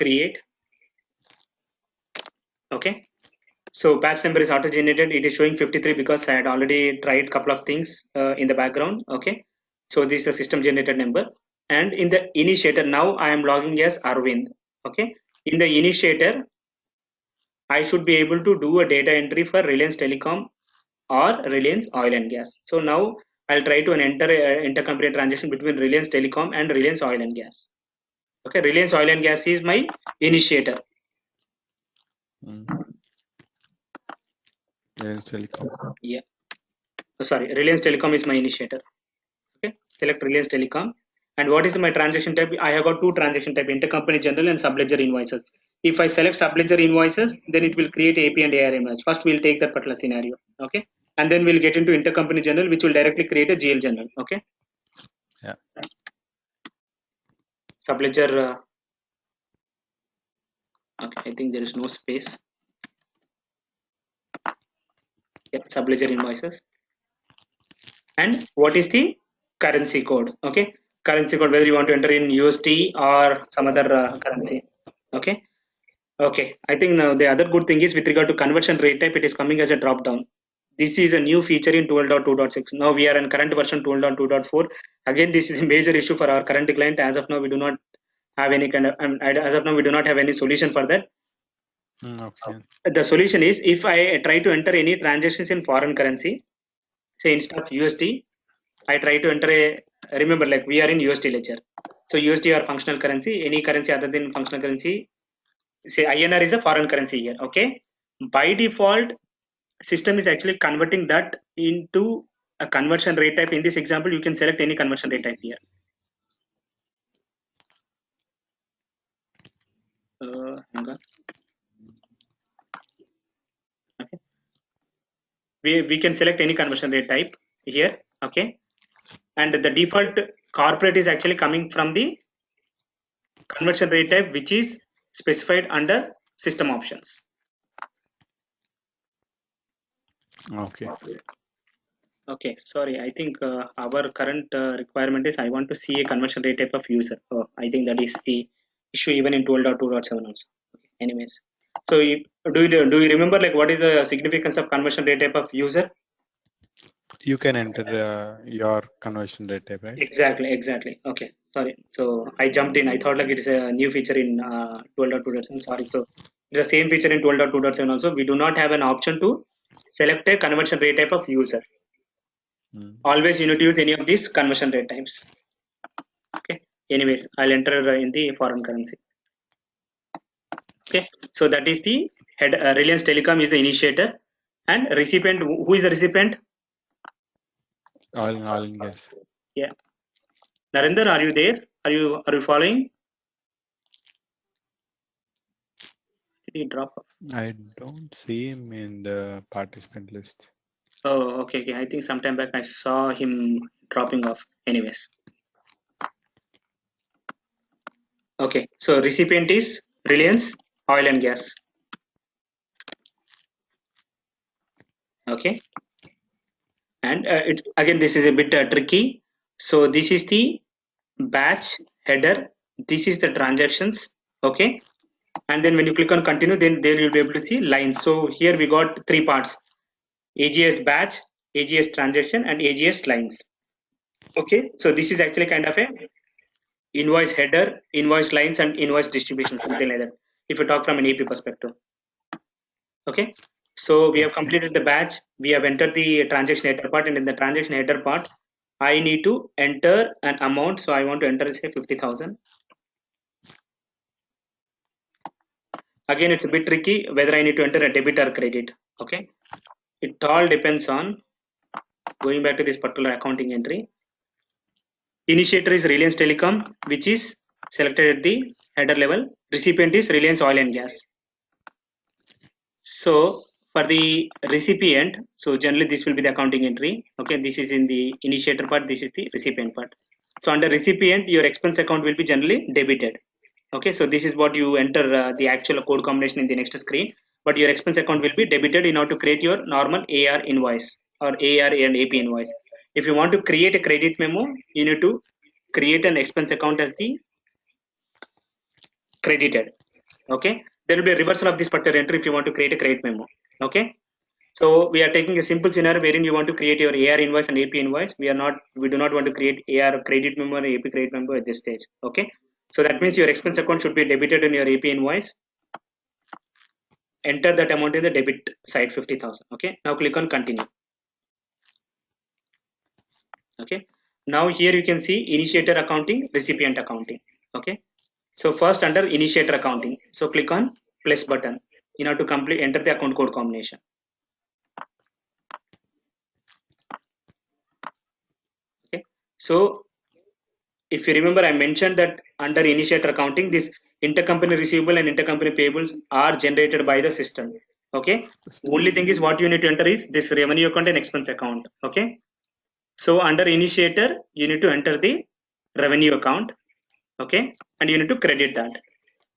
create. Okay, so batch number is auto generated. It is showing 53 because I had already tried couple of things in the background. Okay, so this is the system generated number, and in the initiator now I am logging as Arvind. Okay, in the initiator I should be able to do a data entry for Reliance Telecom or Reliance Oil and Gas. So now I'll try to enter intercompany transaction between Reliance Telecom and Reliance Oil and Gas. Okay, Reliance Oil and Gas is my initiator. Reliance Telecom. Yeah. Oh, sorry, Reliance Telecom is my initiator. Okay, select Reliance Telecom. And what is my transaction type? I have got two transaction type: intercompany general and subledger invoices. If I select subledger invoices, then it will create AP and AR invoice. First, we'll take that particular scenario. Okay, and then we'll get into intercompany general, which will directly create a GL general. Okay. Yeah. Subledger. Okay, I think there is no space. Yep, subledger invoices. And what is the currency code? Okay, currency code, whether you want to enter in USD or some other currency. Okay. Okay, I think now the other good thing is with regard to conversion rate type, it is coming as a drop down. This is a new feature in 12.2.6. Now we are in current version 12.2.4. Again, this is a major issue for our current client. As of now, we do not have any kind of, as of now, we do not have any solution for that. Okay. The solution is if I try to enter any transactions in foreign currency, say instead of USD, I try to enter a, remember like we are in USD ledger. So USD or functional currency, any currency other than functional currency, say INR is a foreign currency here. Okay, by default system is actually converting that into a conversion rate type. In this example, you can select any conversion rate type here. Hang on. Okay, we can select any conversion rate type here. Okay, and the default corporate is actually coming from the conversion rate type which is specified under system options. Okay. Okay, sorry, I think our current requirement is I want to see a conversion rate type of user. Oh, I think that is the issue even in 12.2.7 also. Okay, anyways, so do you remember like what is the significance of conversion rate type of user? You can enter your conversion rate type, right? Exactly. Okay, sorry. So I jumped in. I thought like it is a new feature in 12.2.7. Sorry. So it's the same feature in 12.2.7 also. We do not have an option to select a conversion rate type of user. Always you need to use any of these conversion rate types. Okay, anyways, I'll enter in the foreign currency. Okay, so that is the head. Reliance Telecom is the initiator, and recipient, who is the recipient? All in gas. Yeah, Narendra, are you there? Are you following? Did he drop off? I don't see him in the participant list. Oh, okay. I think sometime back I saw him dropping off. Anyways. Okay, so recipient is Reliance Oil and Gas. Okay, and again this is a bit tricky. So this is the batch header. This is the transactions. Okay, and then when you click on continue, then there you'll be able to see lines. So here we got three parts: AGIS batch, AGIS transaction, and AGIS lines. Okay, so this is actually kind of a invoice header, invoice lines, and invoice distribution, something like that, if you talk from an AP perspective. Okay, so we have completed the batch, we have entered the transaction header part, and in the transaction header part I need to enter an amount. So I want to enter say 50,000. Again, it's a bit tricky whether I need to enter a debit or credit. Okay, it all depends on going back to this particular accounting entry. Initiator is Reliance Telecom, which is selected at the header level. Recipient is Reliance Oil and Gas. So for the recipient, so generally this will be the accounting entry. Okay, this is in the initiator part, this is the recipient part. So under recipient, your expense account will be generally debited. Okay, so this is what you enter the actual code combination in the next screen, but your expense account will be debited in order to create your normal AR invoice or AR and AP invoice. If you want to create a credit memo, you need to create an expense account as the credited. Okay, there will be a reversal of this particular entry if you want to create a credit memo. Okay, so we are taking a simple scenario wherein you want to create your AR invoice and AP invoice. We do not want to create AR credit memo and AP credit memo at this stage. Okay, so that means your expense account should be debited in your AP invoice. Enter that amount in the debit side 50,000. Okay, now click on continue. Okay, now here you can see initiator accounting, recipient accounting. Okay, so first under initiator accounting, so click on plus button in order to enter the account code combination. Okay, so if you remember, I mentioned that under initiator accounting, this intercompany receivable and intercompany payables are generated by the system. Okay, only thing is what you need to enter is this revenue account and expense account. Okay, so under initiator you need to enter the revenue account. Okay, and you need to credit that.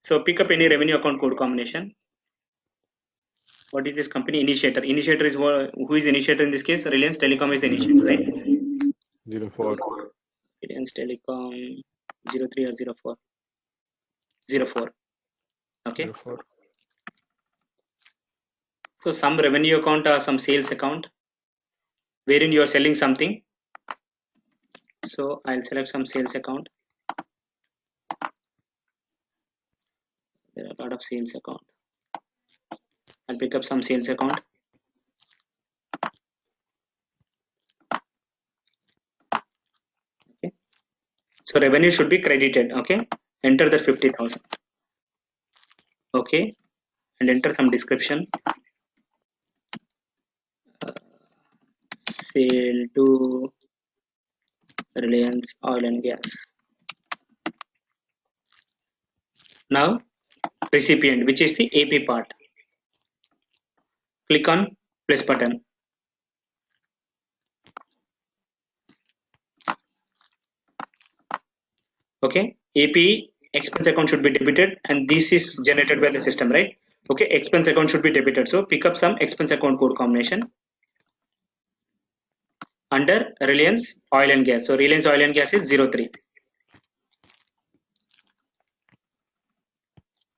So pick up any revenue account code combination. What is this company? Initiator. Initiator is who is initiator in this case? Reliance Telecom is the initiator, right? 04. Reliance Telecom 03 or 04? 04. Okay. 04. So some revenue account or some sales account wherein you are selling something. So I'll select some sales account. There are a lot of sales account. I'll pick up some sales account. Okay. So revenue should be credited. Okay. Enter the 50,000. Okay. And enter some description. Sale to Reliance Oil and Gas. Now recipient, which is the AP part. Click on plus button. Okay, AP expense account should be debited and this is generated by the system, right? Okay, expense account should be debited. So pick up some expense account code combination under Reliance Oil and Gas. So Reliance Oil and Gas is 03.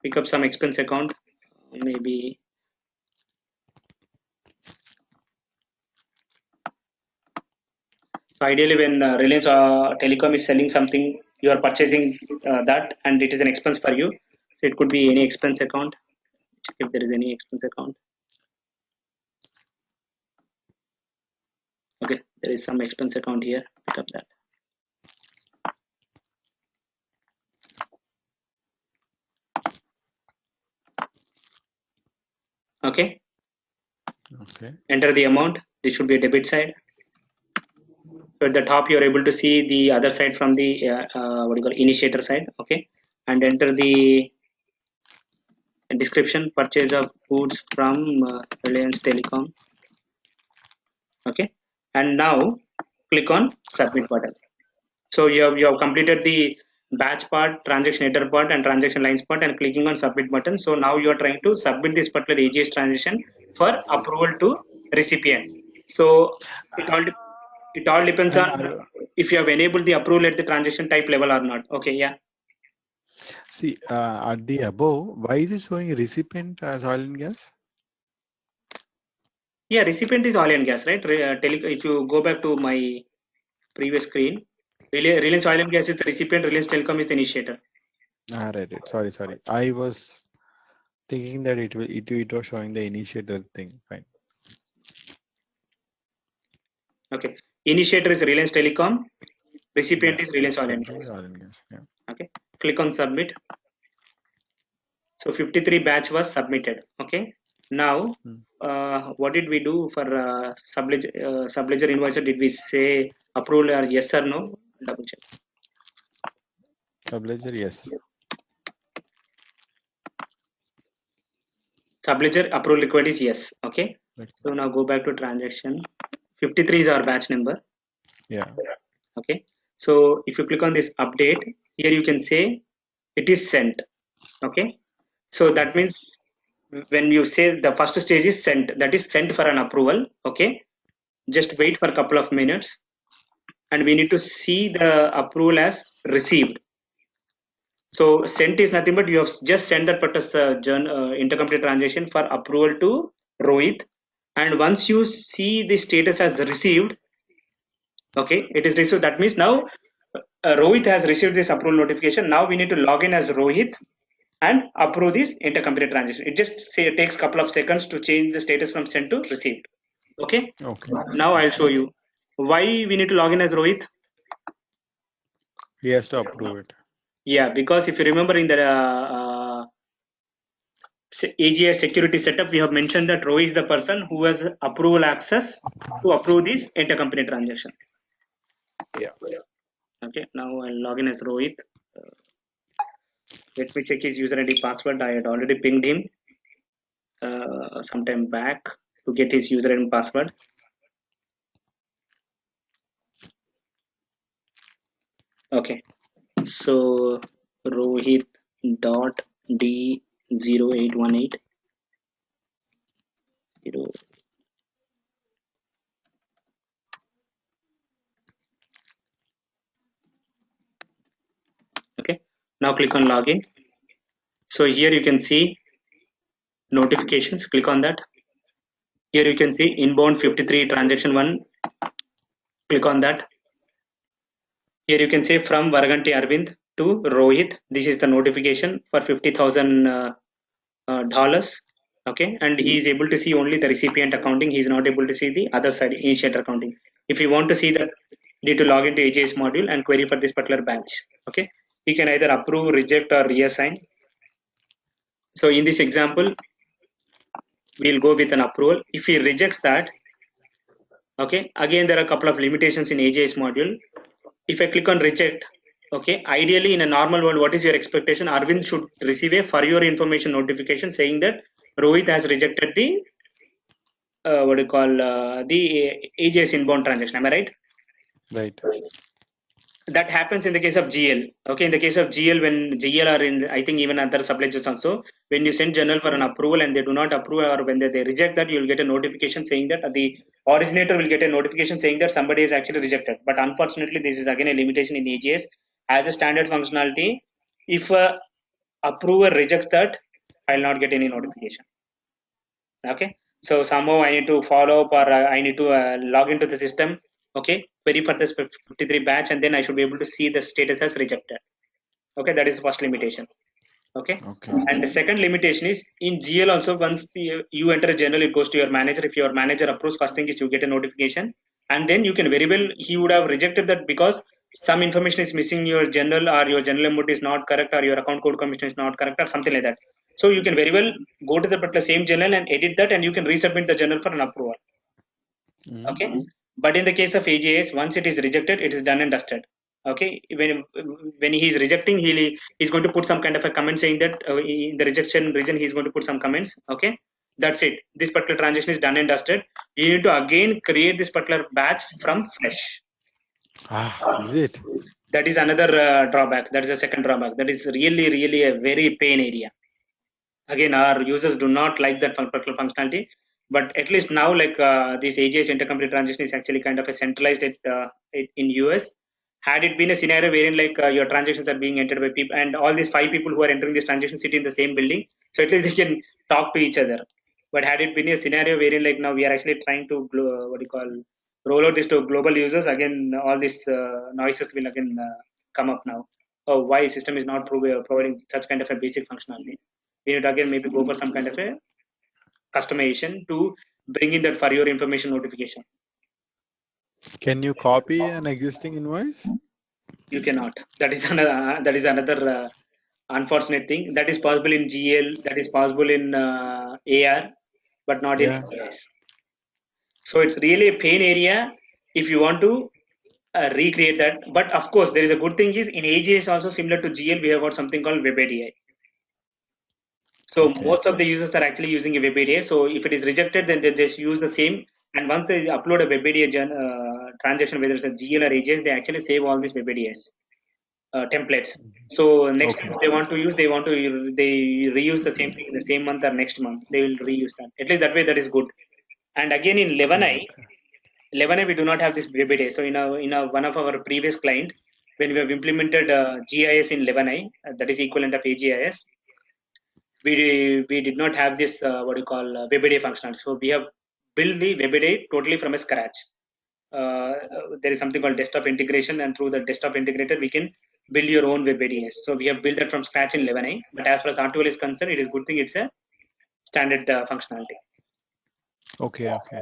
Pick up some expense account, maybe so ideally when Reliance Telecom is selling something, you are purchasing that and it is an expense for you. So it could be any expense account. Check if there is any expense account. Okay, there is some expense account here. Pick up that. Okay. Okay. Enter the amount. This should be a debit side. So at the top, you are able to see the other side from the what do you call initiator side. Okay, and enter the description: purchase of goods from Reliance Telecom. Okay, and now click on submit button. So you have completed the batch part, transaction header part, and transaction lines part, and clicking on submit button. So now you are trying to submit this particular AGIS transaction for approval to recipient. So it all depends And on if you have enabled the approval at the transaction type level or not. Okay, yeah. see, at the above, why is it showing recipient as oil and gas? Yeah, recipient is oil and gas, right? If you go back to my previous screen, Reliance Oil and Gas is the recipient, Reliance Telecom is the initiator. Ah, right. Sorry. I was thinking that it was showing the initiator thing. Fine. Okay, initiator is Reliance Telecom, recipient is Reliance Oil and Recipient is Gas. oil and gas. Yeah. Okay, click on submit. So 53 batch was submitted. Okay, now what did we do for subledger invoice? Did we say approval or yes or no? Double check. Subledger, yes. Subledger approval required is yes. Okay, Okay. so now go back to transaction. 53 is our batch number. Yeah. Okay, so if you click on this update, here you can say it is sent. Okay, so that means when you say the first stage is sent, that is sent for an approval. Okay, just wait for a couple of minutes and we need to see the approval as received. So sent is nothing but you have just sent that particular intercompany transaction for approval to Rohit, and once you see the status as received, okay, it is received. That means now Rohit has received this approval notification. Now we need to log in as Rohit and approve this intercompany transaction. It just takes a couple of seconds to change the status from sent to received. Okay. Okay. Now I'll show you why we need to log in as Rohit. He has to approve it. Yeah, because if you remember in the AGIS security setup, we have mentioned that Rohit is the person who has approval access to approve this intercompany transaction. Yeah. Okay, now I'll log in as Rohit. Let me check his user ID password. I had already pinged him sometime back to get his user and password. Okay, so Rohit dot D 0818 Okay, now click on login. So here you can see notifications. Click on that. Here you can see inbound 53 transaction 1. Click on that. Here you can say from Varaganti Arvind to Rohit. This is the notification for $50,000. Okay, and he is able to see only the recipient accounting. He is not able to see the other side, initiator accounting. If you want to see that, you need to log into AGIS module and query for this particular batch. Okay, he can either approve, reject, or reassign. So in this example, we'll go with an approval. If he rejects that, okay, again there are a couple of limitations in AGIS module. If I click on reject, okay, ideally in a normal world, what is your expectation? Arvind should receive a for your information notification saying that Rohit has rejected the what do you call the AGIS inbound transaction. Am I right? Right. That happens in the case of GL. Okay, in the case of GL, when GL are in, I think even other supply chains also, when you send journal for an approval and they do not approve, or when they reject that, you will get a notification saying that the originator will get a notification saying that somebody is actually rejected. But unfortunately, this is again a limitation in AGS as a standard functionality. If a approver rejects that, I will not get any notification. Okay, so somehow I need to follow up, or I need to log into the system, okay, query for this 53 batch, and then I should be able to see the status as rejected. Okay, that is the first limitation. Okay, Okay. and the second limitation is in GL also. Once you enter a journal, it goes to your manager. If your manager approves, first thing is you get a notification, and then you can very well, he would have rejected that because some information is missing in your journal, or your journal amount is not correct, or your account code commission is not correct, or something like that. So you can very well go to the particular same journal and edit that, and you can resubmit the journal for an approval. Mhm. Okay, but in the case of AGIS, once it is rejected, it is done and dusted. Okay, when he is rejecting, he's going to put some kind of a comment saying that in the rejection region he's going to put some comments. Okay, that's it. This particular transaction is done and dusted. You need to again create this particular batch from fresh. Ah, is it? That is another drawback. That is a second drawback. That is really a very pain area. Again, our users do not like that particular functionality, but at least now, like this AGS intercompany transaction is actually kind of a centralized in US. Had it been a scenario wherein like your transactions are being entered by people, and all these 5 people who are entering this transaction sit in the same building, so at least they can talk to each other. But had it been a scenario wherein like now we are actually trying to what do you call, roll out this to global users, again all these noises will again come up now. Oh, why system is not providing such kind of a basic functionality? We need to again maybe go for some kind of a customization to bring in that for your information notification. Can you copy an existing invoice? You cannot. That is another unfortunate thing. That is possible in GL. That is possible in AR, but not in Yeah. AGS. So it's really a pain area if you want to recreate that. But of course, there is a good thing is in AGS also similar to GL, we have got something called Web ADI. So Okay. most of the users are actually using a web ADI. So if it is rejected, then they just use the same. And once they upload a web ADI transaction, whether it's a GL or AGS, they actually save all these web ADIs templates. So next time Okay. if they want to use, they reuse the same thing in the same month or next month. They will reuse that. At least that way, that is good. And again in 11i, Okay. 11i we do not have this web ADI. So in one of our previous client, when we have implemented GIS in 11i, that is equivalent of AGIS, we did not have this what you call WebAD functionality. So we have built the WebAD totally from a scratch. There is something called desktop integration, and through the desktop integrator we can build your own WebADS. So we have built that from scratch in 11i. But as far as R2L is concerned, it is good thing it's a standard functionality. Okay, okay.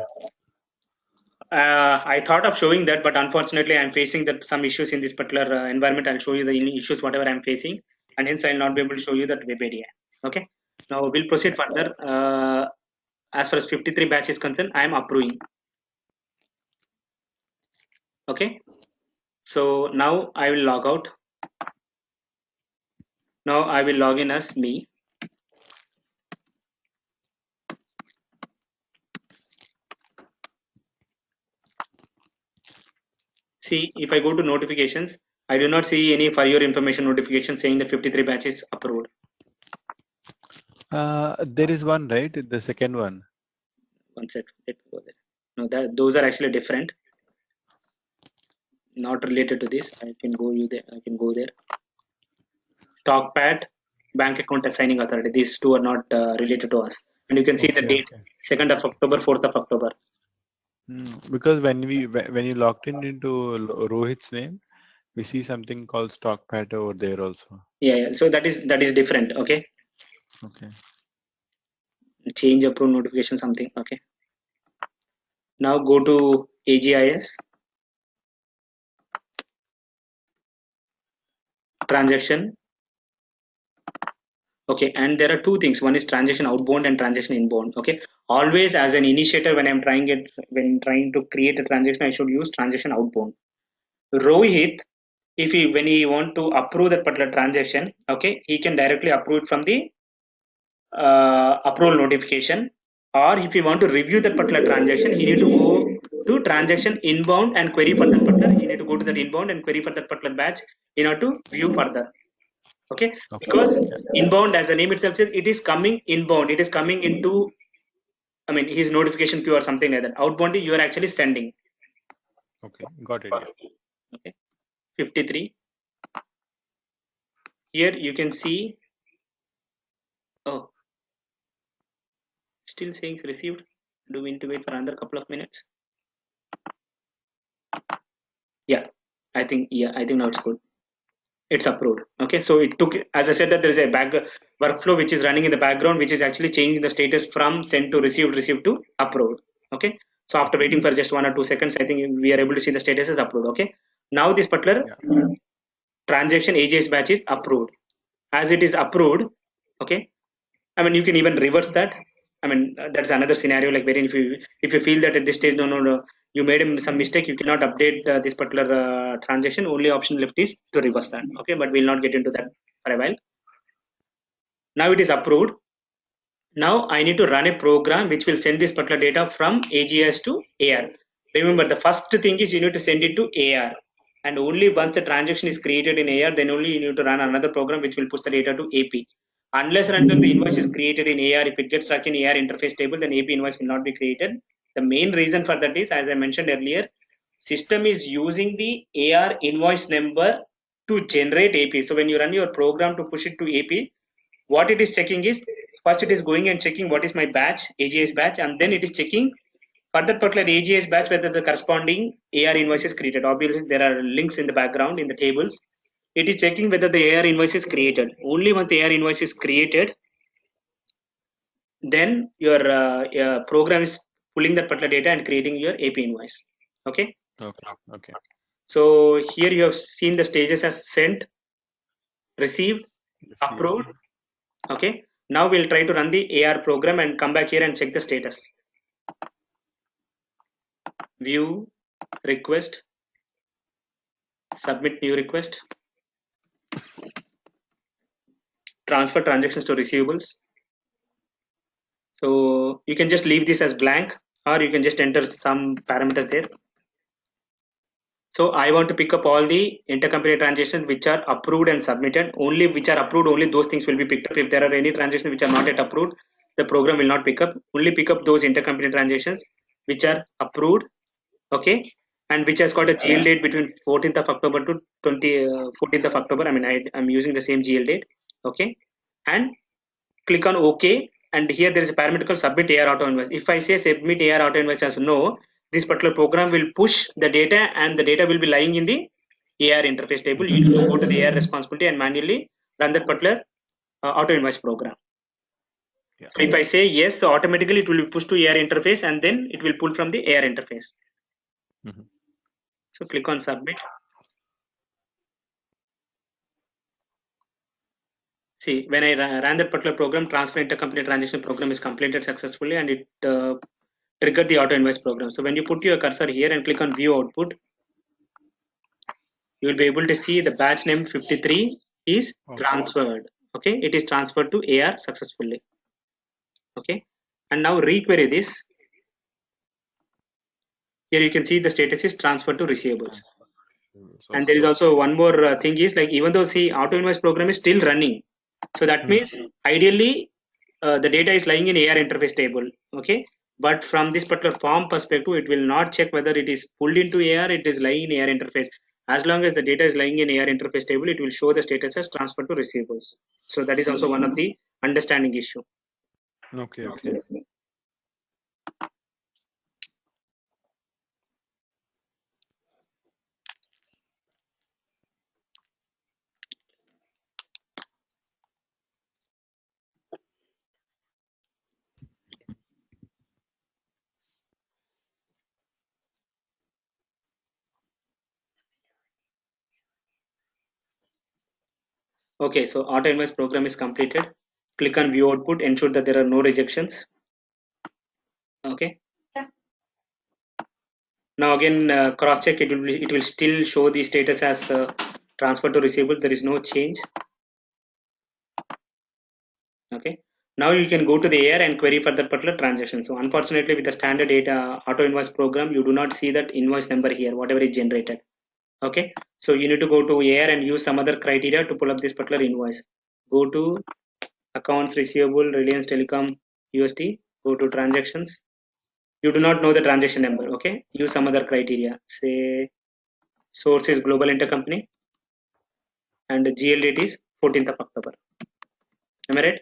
I thought of showing that, but unfortunately I'm facing that some issues in this particular environment. I'll show you the issues whatever I'm facing, and hence I'll not be able to show you that WebAD. Okay, now we'll proceed further. As far as 53 batch is concerned, I am approving. Okay, so now I will log out. Now I will log in as me. See, if I go to notifications, I do not see any for your information notification saying the 53 batch is approved. There is one, right? The second one. One sec, let me go there. No, those are actually different. Not related to this. I can go you there. I can go there. Stock pad, bank account assigning authority. These two are not related to us. And you can see the Okay, date: okay. 2nd of October, 4th of October. Because when you logged in into Rohit's name, we see something called stock pat over there also. Yeah. So that is different. Okay. Okay. Change approve notification something. Okay. Now go to AGIS transaction. Okay, and there are two things. One is transaction outbound and transaction inbound. Okay, always as an initiator when when trying to create a transaction, I should use transaction outbound. Rohit, if he when he want to approve that particular transaction, okay, he can directly approve it from the approval notification, or if you want to review that particular transaction, he need to go to transaction inbound and query for that particular. He need to go to that inbound and query for that particular batch in order to view further. Okay, Okay. because Yeah. inbound, as the name itself says, it is coming inbound. It is coming into, I mean, his notification queue or something like that. Outbound, you are actually sending. Okay. Got it. Yeah. Okay, 53. Here you can see. Oh, still saying received. Do we need to wait for another couple of minutes? Yeah, I think now it's good. It's approved. Okay, so it took, as I said, that there is a back workflow which is running in the background, which is actually changing the status from sent to received to approved. Okay, so after waiting for just 1 or 2 seconds, I think we are able to see the status is approved. Okay, now this particular Yeah. transaction AGS batch is approved. As it is approved, okay, I mean, you can even reverse that. I mean, that's another scenario, like wherein if you feel that at this stage, no, you made some mistake, you cannot update this particular transaction. Only option left is to reverse that. Okay, but we'll not get into that for a while. Now it is approved. Now I need to run a program which will send this particular data from AGS to AR. Remember, the first thing is you need to send it to AR, and only once the transaction is created in AR, then only you need to run another program which will push the data to AP. Unless and until the invoice is created in AR, if it gets stuck in AR interface table, then AP invoice will not be created. The main reason for that is, as I mentioned earlier, system is using the AR invoice number to generate AP. So when you run your program to push it to AP, what it is checking is, first it is going and checking what is my batch, AGS batch, and then it is checking for that particular AGS batch whether the corresponding AR invoice is created. Obviously, there are links in the background in the tables. It is checking whether the AR invoice is created. Only once the AR invoice is created, then your program is pulling that particular data and creating your AP invoice. Okay. Okay. Okay. So here you have seen the stages as sent, received, Received. approved. Okay. Now we'll try to run the AR program and come back here and check the status. View, request, submit new request, transfer transactions to receivables. So you can just leave this as blank, or you can just enter some parameters there. So I want to pick up all the intercompany transactions which are approved and submitted. Only which are approved, only those things will be picked up. If there are any transactions which are not yet approved, the program will not pick up. Only pick up those intercompany transactions which are approved. Okay. and which has got a GL date between 14th of October to 14th of October. I mean, I'm using the same GL date. Okay, and click on OK. And here there is a parameter called submit AR auto invoice. If I say submit AR auto invoice as no, this particular program will push the data, and the data will be lying in the AR interface table. You need to go to the AR responsibility and manually run that particular auto invoice program. Yeah. So if I say yes, so automatically it will be pushed to AR interface, and then it will pull from the AR interface. So click on submit. See, when I ran that particular program, transfer intercompany transaction program is completed successfully, and it triggered the auto invoice program. So when you put your cursor here and click on view output, you will be able to see the batch name 53 is transferred. Okay, it is transferred to AR successfully. Okay, and now requery this. Here you can see the status is transferred to receivables. And there is also one more thing is, like, even though see auto invoice program is still running, so that means ideally the data is lying in AR interface table. Okay, but from this particular form perspective, it will not check whether it is pulled into AR, it is lying in AR interface. As long as the data is lying in AR interface table, it will show the status as transferred to receivables. So that is also one of the understanding issue. Okay. Okay, so auto invoice program is completed. Click on view output, ensure that there are no rejections. Okay. Now again, cross check, it will still show the status as transfer to receivables. There is no change. Okay. Now you can go to the AR and query for that particular transaction. So unfortunately, with the standard data auto invoice program, you do not see that invoice number here, whatever is generated. Okay. So you need to go to AR and use some other criteria to pull up this particular invoice. Go to accounts receivable, Reliance Telecom, USD. Go to transactions. You do not know the transaction number. Okay. Use some other criteria. Say source is global intercompany, and the GL date is 14th of October. Am I right?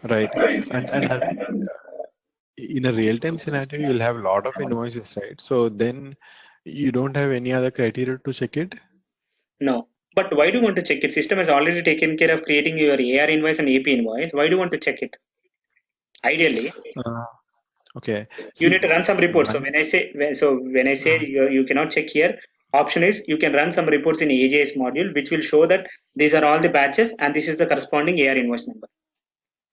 Right. And Arvind, in a real-time scenario, you'll have a lot of invoices, right? So then you don't have any other criteria to check it? No. But why do you want to check it? System has already taken care of creating your AR invoice and AP invoice. Why do you want to check it? Ideally, Uh, okay. you need See, to run some reports. So one. when I say you cannot check here, option is you can run some reports in AGIS module, which will show that these are all the batches and this is the corresponding AR invoice number.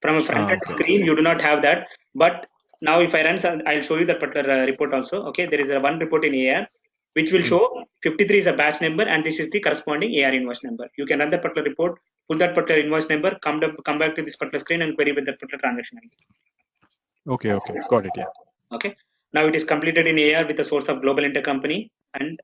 From a front end Okay. screen, you do not have that. But now if I run some, I'll show you that particular report also. Okay, there is a one report in AR which will show 53 is a batch number and this is the corresponding AR invoice number. You can run that particular report, pull that particular invoice number, come back to this particular screen and query with that particular transaction number. Okay. Got it. Yeah. Okay. Now it is completed in AR with a source of global intercompany and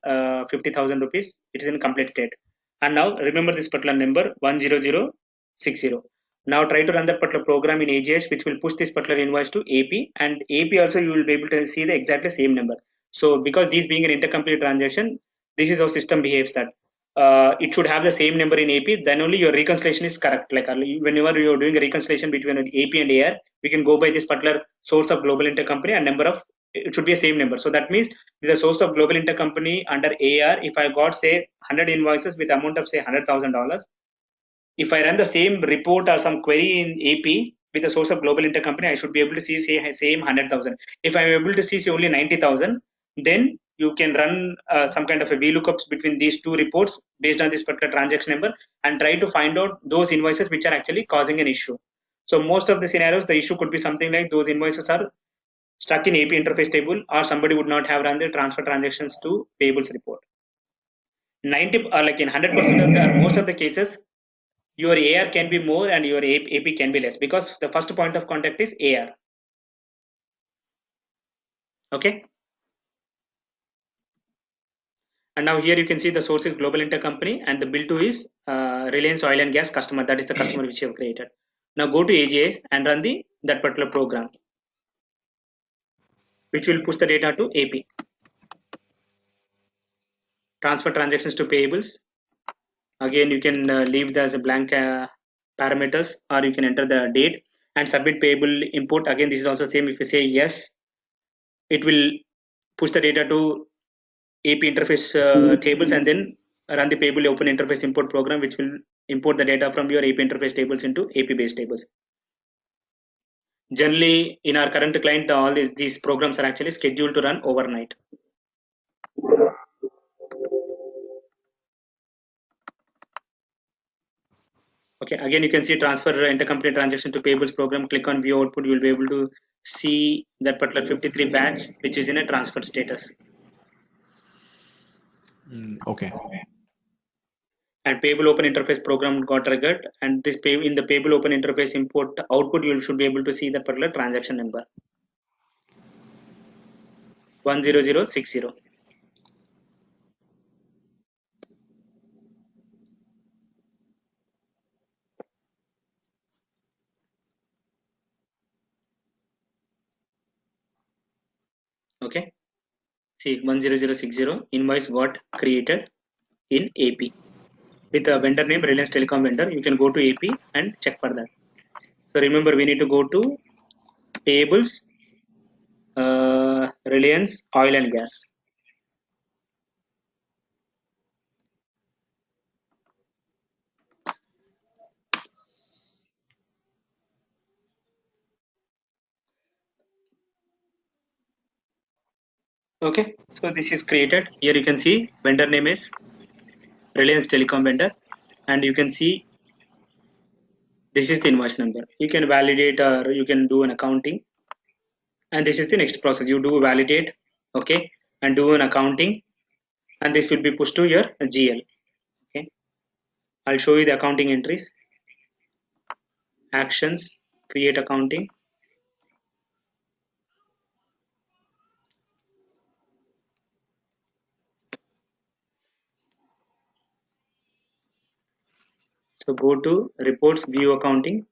50,000 rupees. It is in complete state. And now remember this particular number 10060. Now try to run that particular program in AGS, which will push this particular invoice to AP, and AP also you will be able to see the exactly same number. So because these being an intercompany transaction, this is how system behaves, that it should have the same number in AP, then only your reconciliation is correct. Like whenever you are doing a reconciliation between an AP and AR, we can go by this particular source of global intercompany and number of, it should be a same number. So that means the source of global intercompany under AR, if I got say 100 invoices with amount of say $100,000, if I run the same report or some query in AP with the source of global intercompany, I should be able to see say same 100,000. If I'm able to see say only 90,000, then you can run some kind of a VLOOKUPs between these two reports based on this particular transaction number and try to find out those invoices which are actually causing an issue. So most of the scenarios, the issue could be something like those invoices are stuck in AP interface table, or somebody would not have run the transfer transactions to payables report. 90 or like in 100% of the most of the cases, your AR can be more and your AP can be less, because the first point of contact is AR. Okay. And now here you can see the source is global intercompany and the bill to is Reliance Oil and Gas customer. That is the customer which you have created. Now go to AGIS and run that particular program. which will push the data to AP. Transfer transactions to payables. Again, you can leave this as a blank parameters, or you can enter the date and submit payable import. Again, this is also same. If you say yes, it will push the data to AP interface tables, and then run the payable open interface import program, which will import the data from your AP interface tables into AP based tables. Generally, in our current client, all these programs are actually scheduled to run overnight. Okay, again, you can see transfer intercompany transaction to payables program. Click on view output. You will be able to see that particular 53 batch, which is in a transfer status. Okay. And payable open interface program got triggered, and this in the payable open interface import output, you should be able to see the particular transaction number 10060. Okay, see 10060 invoice got created in AP with a vendor name Reliance Telecom vendor. You can go to AP and check for that. So remember, we need to go to payables, Reliance Oil and Gas. Okay, so this is created. Here you can see vendor name is Reliance Telecom vendor, and you can see this is the invoice number. You can validate, or you can do an accounting, and this is the next process. You do validate, okay, and do an accounting, and this will be pushed to your GL. Okay, I'll show you the accounting entries, actions, create accounting. So go to reports, view accounting.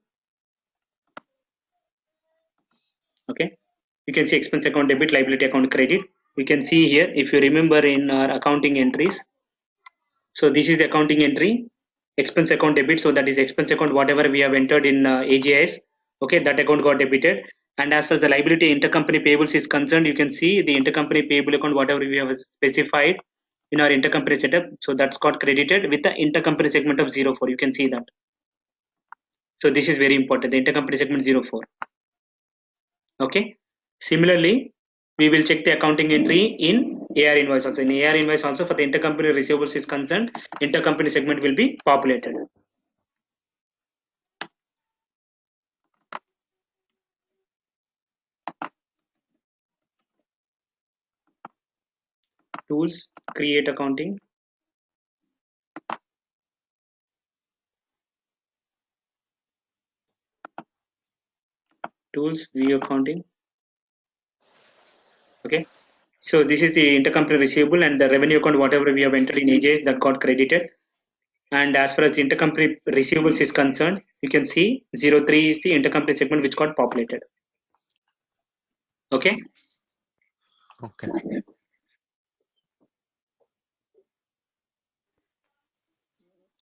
Okay, you can see expense account debit, liability account credit. You can see here, if you remember in our accounting entries, so this is the accounting entry, expense account debit. So that is expense account, whatever we have entered in AGIS. Okay, that account got debited. And as far as the liability intercompany payables is concerned, you can see the intercompany payable account, whatever we have specified in our intercompany setup. So that's got credited with the intercompany segment of 04. You can see that. So this is very important, the intercompany segment 04. Okay. Similarly, we will check the accounting entry in AR invoice also. In AR invoice also, for the intercompany receivables is concerned, intercompany segment will be populated. Tools, create accounting. Tools, view accounting. Okay. So this is the intercompany receivable and the revenue account, whatever we have entered in AGIS, that got credited. And as far as the intercompany receivables is concerned, you can see 03 is the intercompany segment which got populated. Okay. Okay.